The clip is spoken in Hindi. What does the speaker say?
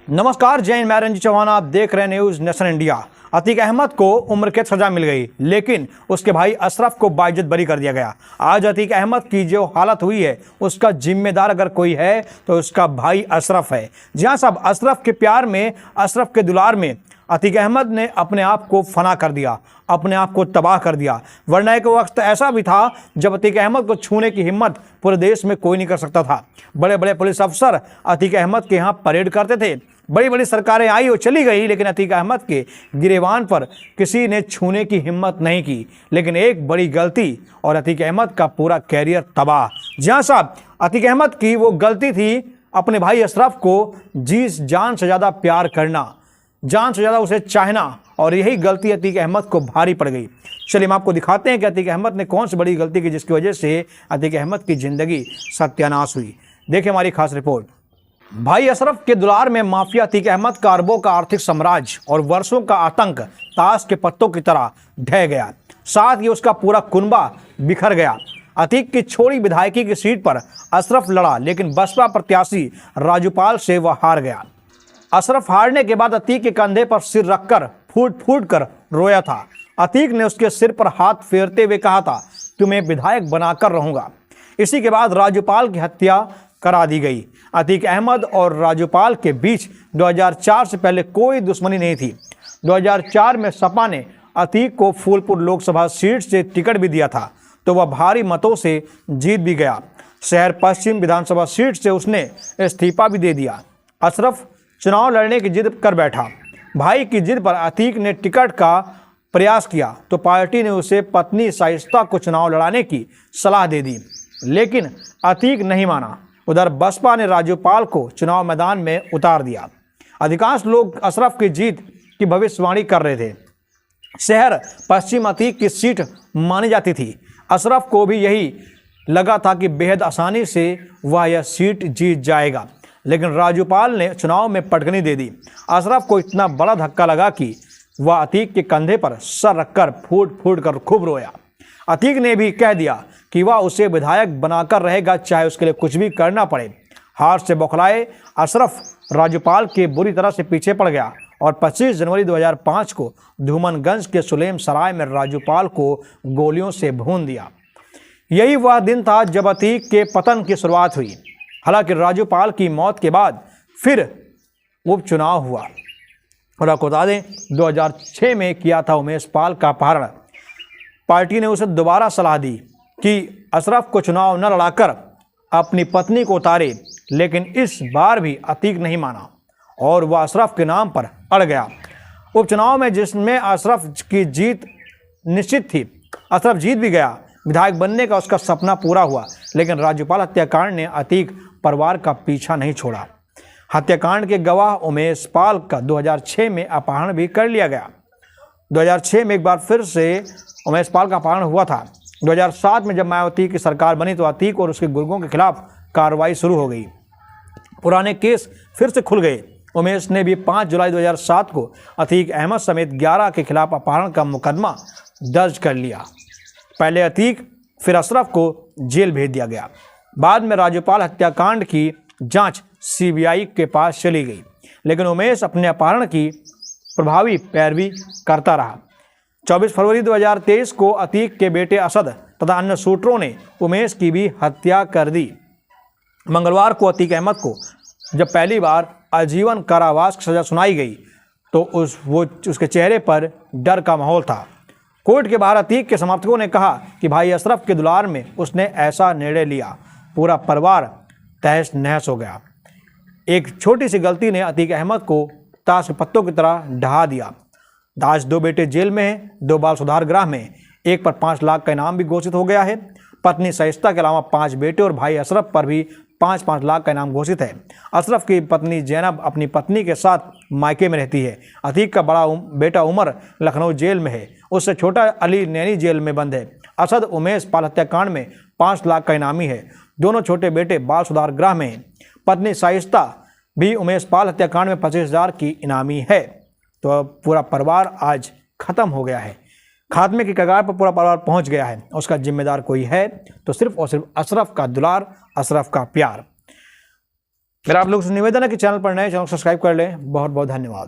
नमस्कार, जय हिंद। मैं रंजीत चौहान, आप देख रहे हैं News Nation India. Atiq Ahmed को उम्र कैद सजा मिल गई, लेकिन उसके भाई अशरफ को बाइज्जत बरी कर दिया गया। आज अतीक अहमद की जो हालत हुई है, उसका जिम्मेदार अगर कोई है तो उसका भाई अशरफ है। जहां सब अशरफ के प्यार में, अशरफ के दुलार में अतीक अहमद ने अपने आप को फना कर दिया, अपने आप को तबाह कर दिया। वरना एक वक्त ऐसा भी था जब अतीक अहमद को छूने की हिम्मत पूरे देश में कोई नहीं कर सकता था। बड़े बड़े पुलिस अफसर अतीक अहमद के यहाँ परेड करते थे, बड़ी बड़ी सरकारें आई और चली गई, लेकिन अतीक अहमद के गिरेबान पर किसी ने छूने की हिम्मत नहीं की। लेकिन एक बड़ी गलती और अतीक अहमद का पूरा कैरियर तबाह। जहां साहब अतीक अहमद की वो गलती थी अपने भाई अशरफ को जी जान से ज़्यादा प्यार करना, जान से ज़्यादा उसे चाहना, और यही गलती अतीक अहमद को भारी पड़ गई। चलिए हम आपको दिखाते हैं कि अतीक अहमद ने कौन सी बड़ी गलती की जिसकी वजह से अतीक अहमद की ज़िंदगी सत्यानाश हुई। देखिए हमारी खास रिपोर्ट। भाई अशरफ के दुलार में माफिया अतीक अहमद का अरबों का आर्थिक साम्राज्य और वर्षों का आतंक ताश के पत्तों की तरह ढह गया। साथ ही उसका पूरा कुनबा बिखर गया। अतीक की छोड़ी विधायकी की सीट पर अशरफ लड़ा, लेकिन बसपा प्रत्याशी राजूपाल से वह हार गया। अशरफ हारने के बाद अतीक के कंधे पर सिर रखकर फूट फूट कर रोया था। अतीक ने उसके सिर पर हाथ फेरते हुए कहा था, तुम्हें विधायक बनाकर रहूंगा। इसी के बाद राजूपाल की हत्या करा दी गई। अतीक अहमद और राजूपाल के बीच 2004 से पहले कोई दुश्मनी नहीं थी। 2004 में सपा ने अतीक को फूलपुर लोकसभा सीट से टिकट भी दिया था, तो वह भारी मतों से जीत भी गया। शहर पश्चिम विधानसभा सीट से उसने इस्तीफा भी दे दिया। अशरफ चुनाव लड़ने की जिद कर बैठा। भाई की जिद पर अतीक ने टिकट का प्रयास किया तो पार्टी ने उसे पत्नी शाइस्ता को चुनाव लड़ाने की सलाह दे दी, लेकिन अतीक नहीं माना। उधर बसपा ने राजूपाल को चुनाव मैदान में उतार दिया। अधिकांश लोग अशरफ की जीत की भविष्यवाणी कर रहे थे। शहर पश्चिम अतीक की सीट मानी जाती थी। अशरफ को भी यही लगा था कि बेहद आसानी से वह यह सीट जीत जाएगा, लेकिन राजूपाल ने चुनाव में पटकनी दे दी। अशरफ को इतना बड़ा धक्का लगा कि वह अतीक के कंधे पर सर रखकर फूट फूट कर खूब रोया। अतीक ने भी कह दिया कि वह उसे विधायक बनाकर रहेगा, चाहे उसके लिए कुछ भी करना पड़े। हार से बौखलाए अशरफ राजूपाल के बुरी तरह से पीछे पड़ गया और 25 जनवरी 2005 को धूमनगंज के सुलेम सराय में राजूपाल को गोलियों से भून दिया। यही वह दिन था जब अतीक के पतन की शुरुआत हुई। हालांकि राजूपाल की मौत के बाद फिर उपचुनाव हुआ और आपको बता दें 2006 में किया था उमेश पाल का अपहरण। पार्टी ने उसे दोबारा सलाह दी कि अशरफ को चुनाव न लड़ाकर अपनी पत्नी को उतारे, लेकिन इस बार भी अतीक नहीं माना और वह अशरफ के नाम पर अड़ गया। उपचुनाव में जिसमें अशरफ की जीत निश्चित थी, अशरफ जीत भी गया। विधायक बनने का उसका सपना पूरा हुआ, लेकिन राजूपाल हत्याकांड ने अतीक परिवार का पीछा नहीं छोड़ा। हत्याकांड के गवाह उमेश पाल का 2006 में अपहरण भी कर लिया गया। 2006 में एक बार फिर से उमेश पाल का अपहरण हुआ था। 2007 में जब मायावती की सरकार बनी तो अतीक और उसके गुर्गों के खिलाफ कार्रवाई शुरू हो गई। पुराने केस फिर से खुल गए। उमेश ने भी 5 जुलाई 2007 को अतीक अहमद समेत 11 के खिलाफ अपहरण का मुकदमा दर्ज कर लिया। पहले अतीक फिर अशरफ को जेल भेज दिया गया। बाद में राजूपाल हत्याकांड की जांच सीबीआई के पास चली गई, लेकिन उमेश अपने अपहरण की प्रभावी पैरवी करता रहा। 24 फरवरी 2023 को अतीक के बेटे असद तथा अन्य शूटरों ने उमेश की भी हत्या कर दी। मंगलवार को अतीक अहमद को जब पहली बार आजीवन कारावास की सजा सुनाई गई तो उसके चेहरे पर डर का माहौल था। कोर्ट के बाहर अतीक के समर्थकों ने कहा कि भाई अशरफ के दुलार में उसने ऐसा निर्णय लिया, पूरा परिवार तहस नहस हो गया। एक छोटी सी गलती ने अतीक अहमद को ताश के पत्तों की तरह ढहा दिया। आज 2 बेटे जेल में हैं, 2 बाल सुधार गृह में, एक पर 5 लाख का इनाम भी घोषित हो गया है। पत्नी शाइस्ता के अलावा 5 बेटे और भाई अशरफ पर भी 5-5 लाख का इनाम घोषित है। अशरफ की पत्नी जैनब अपनी पत्नी के साथ मायके में रहती है। अतीक का बड़ा बेटा उमर लखनऊ जेल में है, उससे छोटा अली नैनी जेल में बंद है। असद उमेश पाल हत्याकांड में 5 लाख का इनामी है। दोनों छोटे बेटे बाल सुधार गृह में हैं। पत्नी शाइस्ता भी उमेश पाल हत्याकांड में 25,000 की इनामी है। तो पूरा परिवार आज खत्म हो गया है, खात्मे की कगार पर पूरा परिवार पहुंच गया है। उसका जिम्मेदार कोई है तो सिर्फ और सिर्फ अशरफ का दुलार, अशरफ का प्यार। मेरा आप लोगों से निवेदन है कि चैनल पर नए, चैनल सब्सक्राइब कर लें। बहुत बहुत धन्यवाद।